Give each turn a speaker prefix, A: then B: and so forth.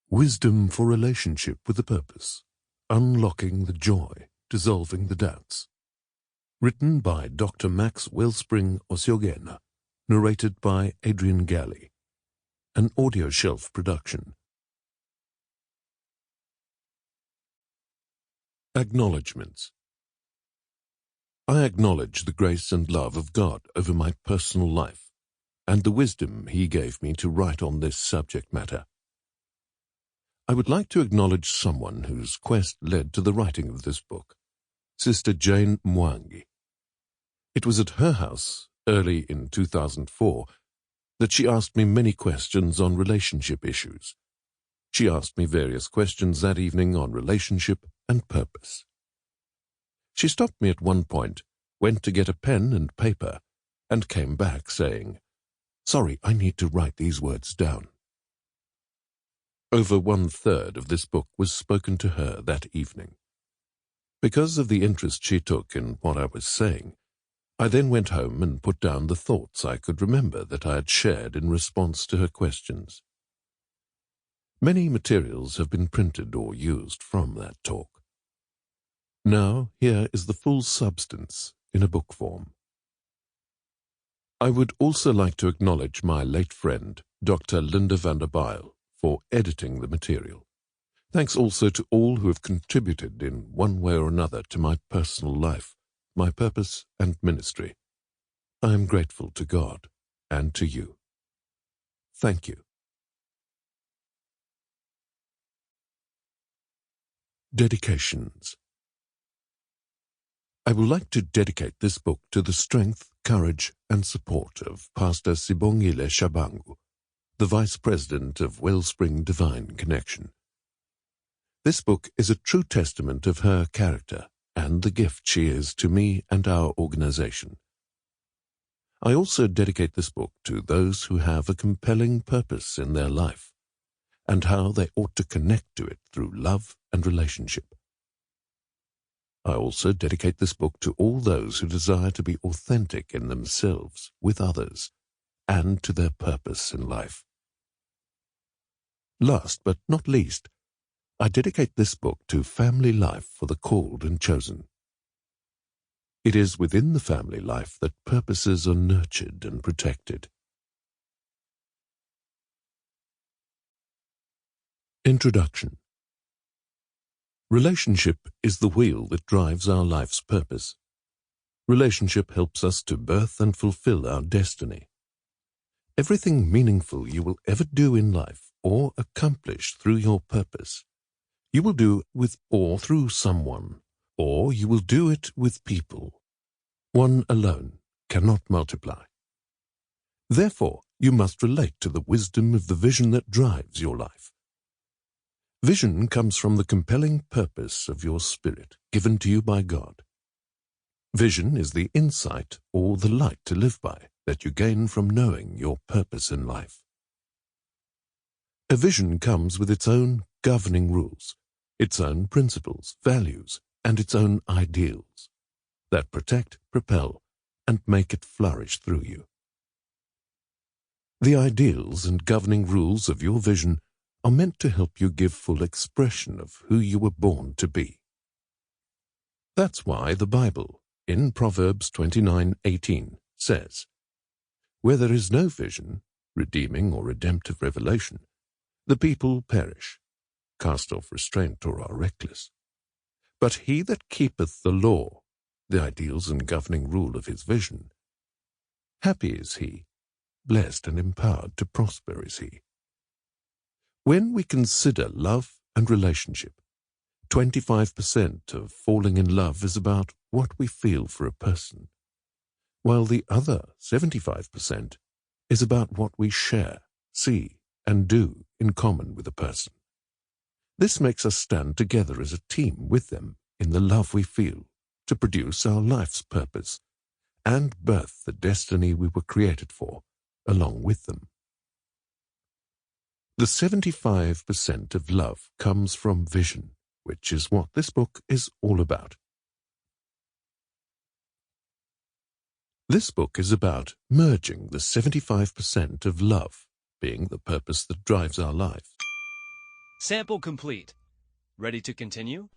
A: Wisdom for Relationship with a Purpose. Unlocking the Joy, Dissolving the Doubts. Written by Dr. Max Wellspring Oseogena. Narrated by Adrian Galley. An Audioshelf production. Acknowledgements. I acknowledge the grace and love of God over my personal life, and the wisdom He gave me to write on this subject matter. I would like to acknowledge someone whose quest led to the writing of this book, Sister Jane Mwangi. It was at her house, early in 2004, that she asked me many questions on relationship issues. She asked me various questions that evening on relationship and purpose. She stopped me at one point, went to get a pen and paper, and came back saying, "Sorry, I need to write these words down." Over 1/3 of this book was spoken to her that evening. Because of the interest she took in what I was saying, I then went home and put down the thoughts I could remember that I had shared in response to her questions. Many materials have been printed or used from that talk. Now, here is the full substance in a book form. I would also like to acknowledge my late friend, Dr. Linda van der Bijl, for editing the material. Thanks also to all who have contributed in one way or another to my personal life, my purpose and ministry. I am grateful to God and to you. Thank you. Dedications. I would like to dedicate this book to the strength, courage, and support of Pastor Sibongile Shabangu, the Vice President of Wellspring Divine Connection. This book is a true testament of her character and the gift she is to me and our organization. I also dedicate this book to those who have a compelling purpose in their life and how they ought to connect to it through love and relationship. I also dedicate this book to all those who desire to be authentic in themselves with others and to their purpose in life. Last but not least, I dedicate this book to family life for the called and chosen. It is within the family life that purposes are nurtured and protected. Introduction. Relationship is the wheel that drives our life's purpose. Relationship helps us to birth and fulfill our destiny. Everything meaningful you will ever do in life or accomplish through your purpose, you will do with or through someone, or you will do it with people. One alone cannot multiply. Therefore, you must relate to the wisdom of the vision that drives your life. Vision comes from the compelling purpose of your spirit given to you by God. Vision is the insight or the light to live by that you gain from knowing your purpose in life. A vision comes with its own governing rules, its own principles, values, and its own ideals that protect, propel, and make it flourish through you. The ideals and governing rules of your vision are meant to help you give full expression of who you were born to be. That's why the Bible, in Proverbs 29:18, says, "Where there is no vision, redeeming or redemptive revelation, the people perish, cast off restraint or are reckless. But he that keepeth the law, the ideals and governing rule of his vision, happy is he, blessed and empowered to prosper is he." When we consider love and relationship, 25% of falling in love is about what we feel for a person, while the other 75% is about what we share, see, and do in common with a person. This makes us stand together as a team with them in the love we feel to produce our life's purpose and birth the destiny we were created for along with them. The 75% of love comes from vision, which is what this book is all about. This book is about merging the 75% of love, being the purpose that drives our life,
B: Sample complete. Ready to continue?